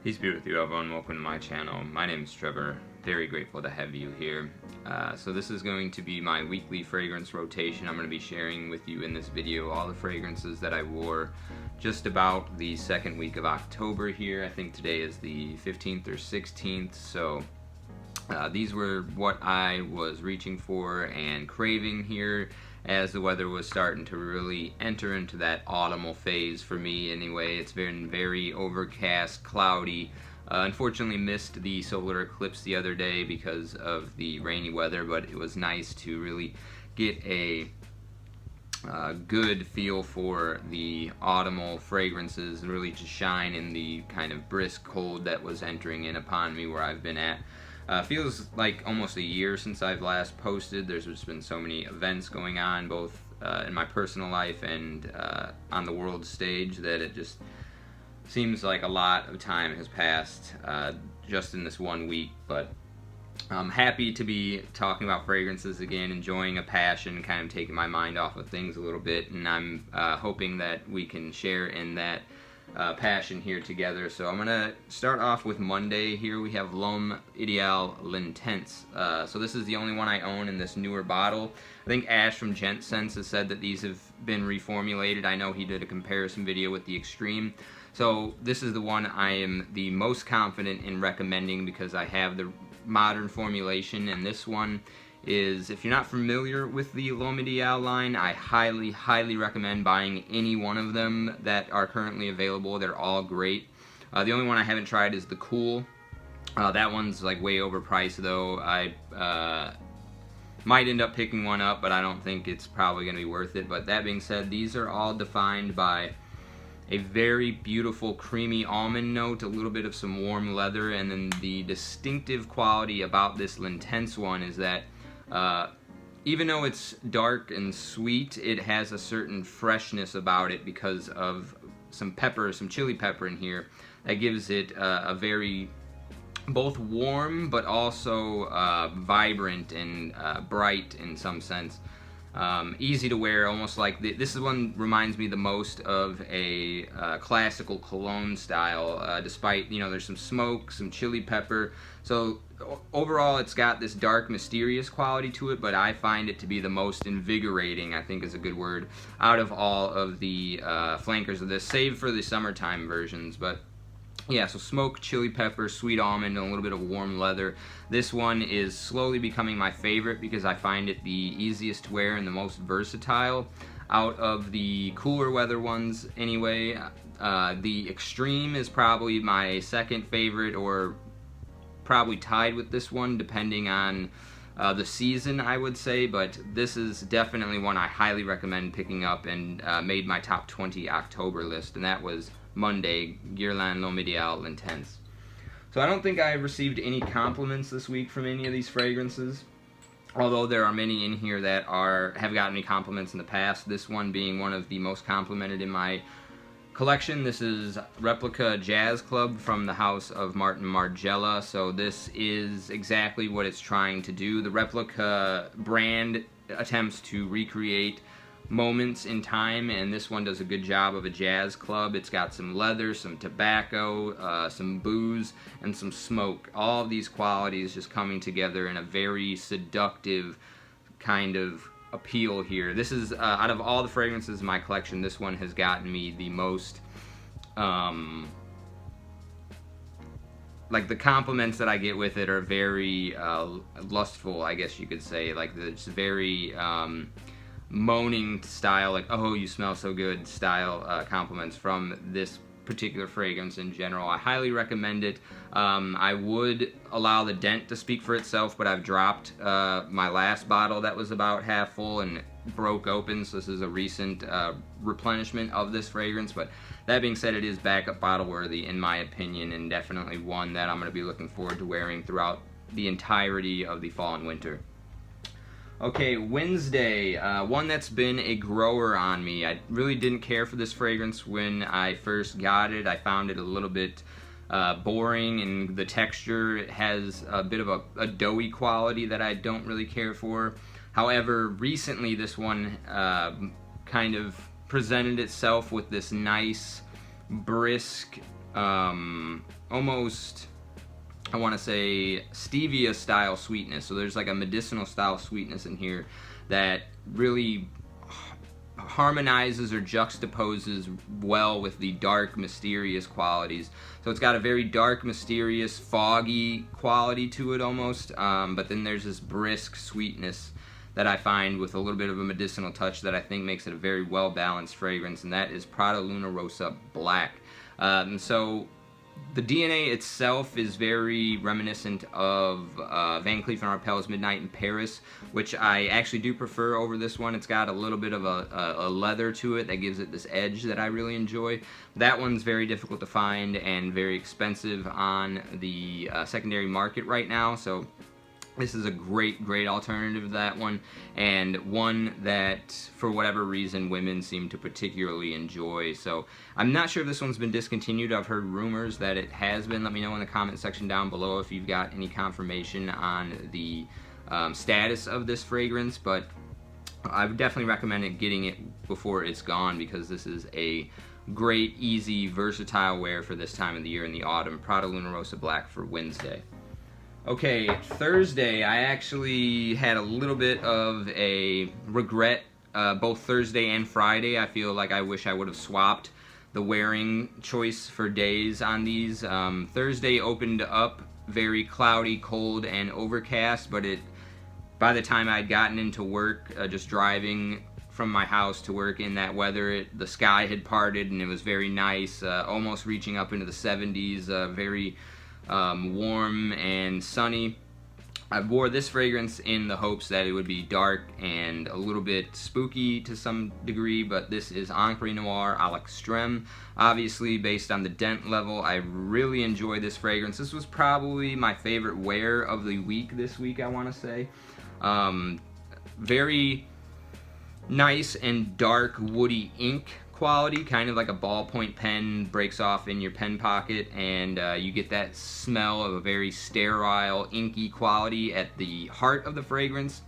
Peace be with you, everyone. Welcome to my channel. My name is Trevor. Very grateful to have you here. So this is going to be my weekly fragrance rotation. I'm going to be sharing with you in this video all the fragrances that I wore just about the second week of October here. I think today is the 15th or 16th. So these were what I was reaching for and craving here as the weather was starting to really enter into that autumnal phase for me anyway. It's been very overcast, cloudy. Unfortunately missed the solar eclipse the other day because of the rainy weather, but it was nice to really get a good feel for the autumnal fragrances and really to shine in the kind of brisk cold that was entering in upon me where I've been at. Feels like almost a year since I've last posted. There's just been so many events going on, both in my personal life and on the world stage, that it just seems like a lot of time has passed just in this 1 week. But I'm happy to be talking about fragrances again, enjoying a passion, kind of taking my mind off of things a little bit, and I'm hoping that we can share in that passion here together. So I'm gonna start off with Monday. Here we have Lom Idial Lint. So this is the only one I own in this newer bottle. I think Ash from Gent Sense has said that these have been reformulated. I know he did a comparison video with the Extreme. So this is the one I am the most confident in recommending because I have the modern formulation, and this one is, if you're not familiar with the Lom Idial line, I highly recommend buying any one of them that are currently available. They're all great. The only one I haven't tried is the Cool. That one's like way overpriced though. I might end up picking one up, but I don't think it's probably going to be worth it. But that being said, these are all defined by a very beautiful creamy almond note, a little bit of some warm leather, and then the distinctive quality about this Lintense one is that even though it's dark and sweet, it has a certain freshness about it because of some pepper, some chili pepper in here that gives it a very both warm but also vibrant and bright in some sense. Easy to wear, almost like this one reminds me the most of a classical cologne style, despite, you know, there's some smoke, some chili pepper. So overall it's got this dark, mysterious quality to it, but I find it to be the most invigorating, I think is a good word, out of all of the flankers of this, save for the summertime versions. But yeah, so smoke, chili pepper, sweet almond, and a little bit of warm leather. This one is slowly becoming my favorite because I find it the easiest to wear and the most versatile out of the cooler weather ones anyway. The Extreme is probably my second favorite, or probably tied with this one depending on the season, I would say, but this is definitely one I highly recommend picking up and made my top 20 October list, and that was Monday, Guerlain Lom Idial Lint. So I don't think I received any compliments this week from any of these fragrances, although there are many in here that have gotten me compliments in the past, this one being one of the most complimented in my collection. This is Replica Jazz Club from the house of Martin Margiela. So this is exactly what it's trying to do. The Replica brand attempts to recreate moments in time, and this one does a good job of a jazz club. It's got some leather, some tobacco, some booze, and some smoke. All of these qualities just coming together in a very seductive kind of appeal here. This is, out of all the fragrances in my collection, this one has gotten me the most, like the compliments that I get with it are very lustful, I guess you could say. Like it's very moaning style, like, oh, you smell so good style compliments from this particular fragrance in general. I highly recommend it. I would allow the dent to speak for itself, but I've dropped my last bottle that was about half full and broke open, so this is a recent replenishment of this fragrance. But that being said, it is backup bottle worthy in my opinion, and definitely one that I'm going to be looking forward to wearing throughout the entirety of the fall and winter. Okay, Wednesday, one that's been a grower on me. I really didn't care for this fragrance when I first got it. I found it a little bit boring, and the texture, it has a bit of a doughy quality that I don't really care for. However, recently this one kind of presented itself with this nice, brisk almost, I want to say, stevia style sweetness. So there's like a medicinal style sweetness in here that really harmonizes or juxtaposes well with the dark, mysterious qualities. So it's got a very dark, mysterious, foggy quality to it almost, but then there's this brisk sweetness that I find with a little bit of a medicinal touch that I think makes it a very well balanced fragrance, and that is Prada Lunar Rosa Black. So the DNA itself is very reminiscent of Van Cleef & Arpels Midnight in Paris, which I actually do prefer over this one. It's got a little bit of a leather to it that gives it this edge that I really enjoy. That one's very difficult to find and very expensive on the secondary market right now, so this is a great alternative to that one, and one that, for whatever reason, women seem to particularly enjoy. So I'm not sure if this one's been discontinued. I've heard rumors that it has been. Let me know in the comment section down below if you've got any confirmation on the status of this fragrance, but I would definitely recommend getting it before it's gone, because this is a great, easy, versatile wear for this time of the year in the autumn. Prada Lunar Rosa Black for Wednesday. Okay, Thursday, I actually had a little bit of a regret, both Thursday and Friday. I feel like I wish I would have swapped the wearing choice for days on these. Thursday opened up very cloudy, cold, and overcast, but by the time I'd gotten into work, just driving from my house to work in that weather, the sky had parted and it was very nice, almost reaching up into the 70s, very warm and sunny. I wore this fragrance in the hopes that it would be dark and a little bit spooky to some degree, but this is Enre Noir à l'extrême. Obviously, based on the dent level, I really enjoy this fragrance. This was probably my favorite wear of the week this week, I want to say. Very nice and dark woody ink quality, kind of like a ballpoint pen breaks off in your pen pocket, and you get that smell of a very sterile, inky quality at the heart of the fragrance.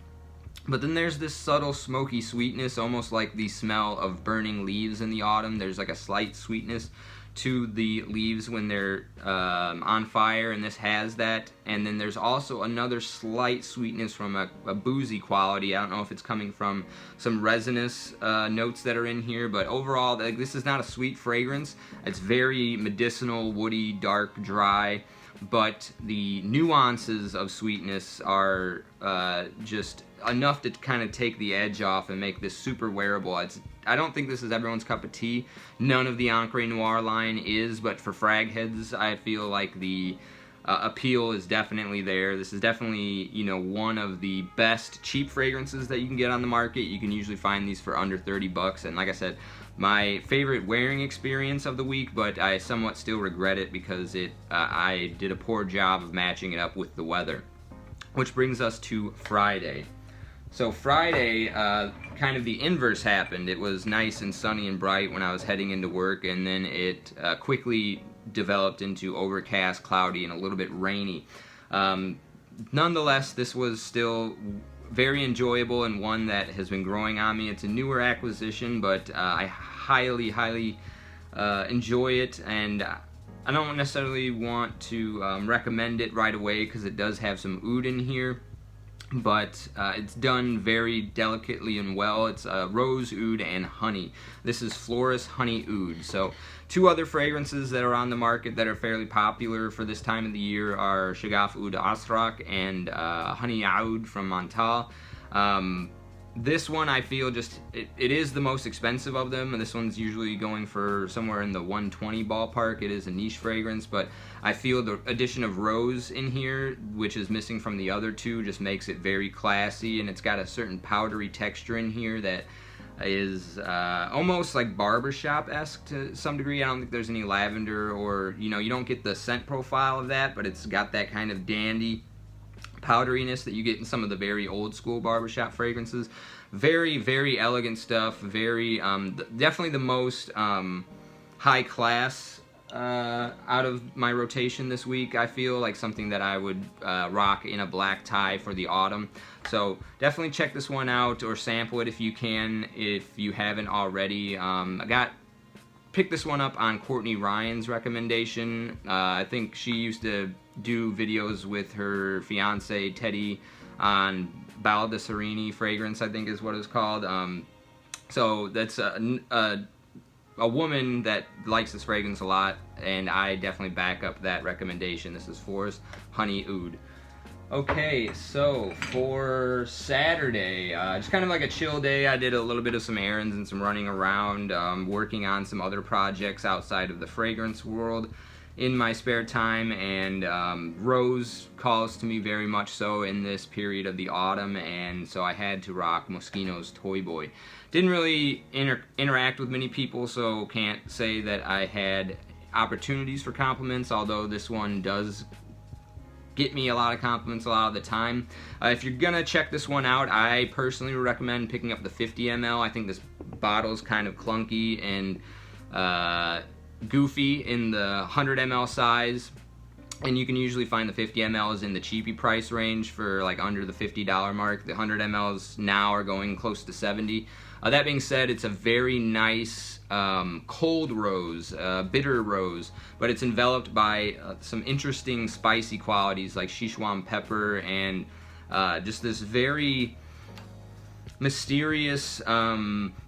But then there's this subtle smoky sweetness, almost like the smell of burning leaves in the autumn. There's like a slight sweetness to the leaves when they're on fire, and this has that. And then there's also another slight sweetness from a boozy quality. I don't know if it's coming from some resinous notes that are in here, but overall, this is not a sweet fragrance. It's very medicinal, woody, dark, dry, but the nuances of sweetness are just enough to kind of take the edge off and make this super wearable. I don't think this is everyone's cup of tea. None of the Enre Noir line is, but for frag heads, I feel like the appeal is definitely there. This is definitely, you know, one of the best cheap fragrances that you can get on the market. You can usually find these for under 30 bucks, and like I said, my favorite wearing experience of the week, but I somewhat still regret it because I did a poor job of matching it up with the weather. Which brings us to Friday. So Friday, kind of the inverse happened. It was nice and sunny and bright when I was heading into work, and then it quickly developed into overcast, cloudy, and a little bit rainy. Nonetheless, this was still very enjoyable and one that has been growing on me. It's a newer acquisition, but I highly enjoy it, and I don't necessarily want to recommend it right away because it does have some oud in here, but it's done very delicately and well. It's rose, oud, and honey. This is Flores Honey Oud. So two other fragrances that are on the market that are fairly popular for this time of the year are Shagaf Oud Asrak and Honey Oud from Montal. This one, I feel, it is the most expensive of them, and this one's usually going for somewhere in the 120 ballpark. It is a niche fragrance, but I feel the addition of rose in here, which is missing from the other two, just makes it very classy, and it's got a certain powdery texture in here that is almost like barbershop-esque to some degree. I don't think there's any lavender, or, you know, you don't get the scent profile of that, but it's got that kind of dandy powderiness that you get in some of the very old school barbershop fragrances. Very elegant stuff. Very definitely the most high class out of my rotation this week. I feel like something that I would rock in a black tie for the autumn. So definitely check this one out or sample it if you can, if you haven't already. I got picked this one up on Courtney Ryan's recommendation. I think she used to do videos with her fiance Teddy on Baldessarini fragrance, I think is what it's called. So that's a woman that likes this fragrance a lot, and I definitely back up that recommendation. This is Flores Honey Oud. Okay, so for Saturday, just kind of like a chill day. I did a little bit of some errands and some running around, working on some other projects outside of the fragrance world in my spare time, and Rose calls to me very much so in this period of the autumn, and so I had to rock Moschino's Toy Boy. Didn't really interact with many people, so can't say that I had opportunities for compliments, although this one does get me a lot of compliments a lot of the time. If you're gonna check this one out, I personally recommend picking up the 50 ml. I think this bottle's kind of clunky and goofy in the 100 ml size, and you can usually find the 50 mls in the cheapy price range for like under the $50 mark. The 100 mls now are going close to 70. That being said, it's a very nice cold rose, bitter rose, but it's enveloped by some interesting spicy qualities like Sichuan pepper and just this very mysterious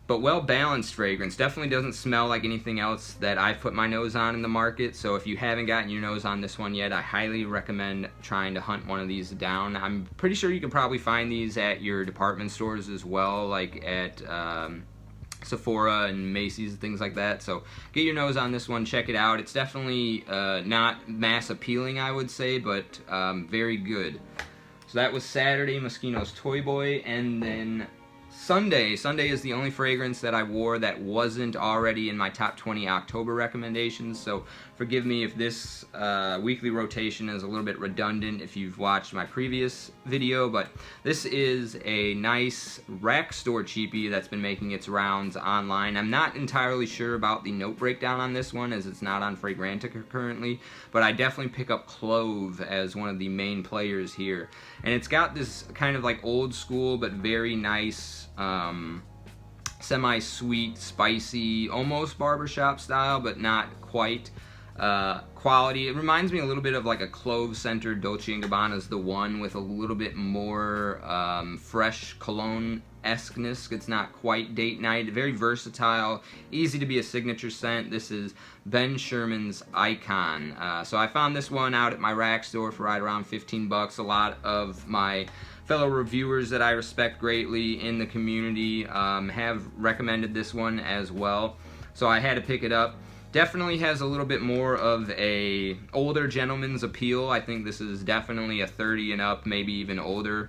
but well-balanced fragrance. Definitely doesn't smell like anything else that I've put my nose on in the market, so if you haven't gotten your nose on this one yet, I highly recommend trying to hunt one of these down. I'm pretty sure you can probably find these at your department stores as well, like at Sephora and Macy's and things like that, so get your nose on this one, check it out. It's definitely not mass appealing, I would say, but very good. So that was Saturday, Moschino's Toy Boy, and then Sunday is the only fragrance that I wore that wasn't already in my top 20 October recommendations, so forgive me if this weekly rotation is a little bit redundant if you've watched my previous video, but this is a nice rack store cheapie that's been making its rounds online. I'm not entirely sure about the note breakdown on this one as it's not on Fragrantica currently, but I definitely pick up Clove as one of the main players here. And it's got this kind of like old school but very nice semi-sweet, spicy, almost barbershop style, but not quite quality. It reminds me a little bit of like a clove-centered Dolce & Gabbana's The One with a little bit more fresh cologne-esqueness. It's not quite date night. Very versatile, easy to be a signature scent. This is Ben Sherman's Icon. So I found this one out at my rack store for right around 15 bucks. A lot of my fellow reviewers that I respect greatly in the community have recommended this one as well, so I had to pick it up. Definitely has a little bit more of a older gentleman's appeal. I think this is definitely a 30 and up, maybe even older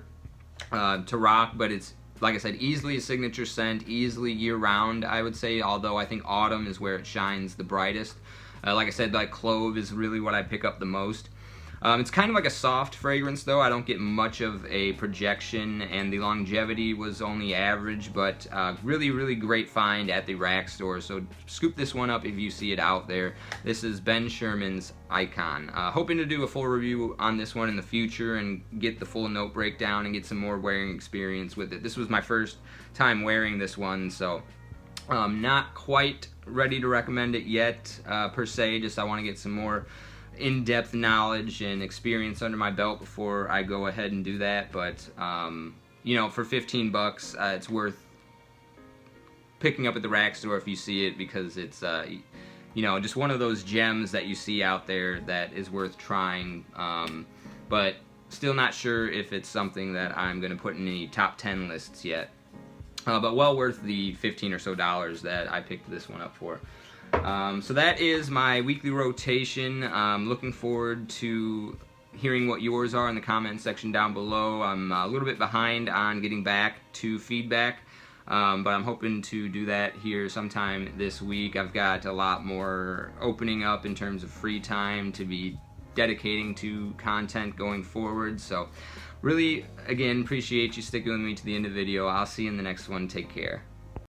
to rock, but it's, like I said, easily a signature scent, easily year-round, I would say, although I think autumn is where it shines the brightest. Like I said, like Clove is really what I pick up the most. It's kind of like a soft fragrance though. I don't get much of a projection, and the longevity was only average, but really, really great find at the rack store. So scoop this one up if you see it out there. This is Ben Sherman's Icon. Hoping to do a full review on this one in the future and get the full note breakdown and get some more wearing experience with it. This was my first time wearing this one, so not quite ready to recommend it yet per se. Just I want to get some more in-depth knowledge and experience under my belt before I go ahead and do that, but you know, for 15 bucks it's worth picking up at the rack store if you see it, because it's you know, just one of those gems that you see out there that is worth trying, but still not sure if it's something that I'm going to put in any top 10 lists yet, but well worth the 15 or so dollars that I picked this one up for. So that is my weekly rotation. Looking forward to hearing what yours are in the comment section down below. I'm a little bit behind on getting back to feedback, but I'm hoping to do that here sometime this week. I've got a lot more opening up in terms of free time to be dedicating to content going forward. So really, again, appreciate you sticking with me to the end of the video. I'll see you in the next one. Take care.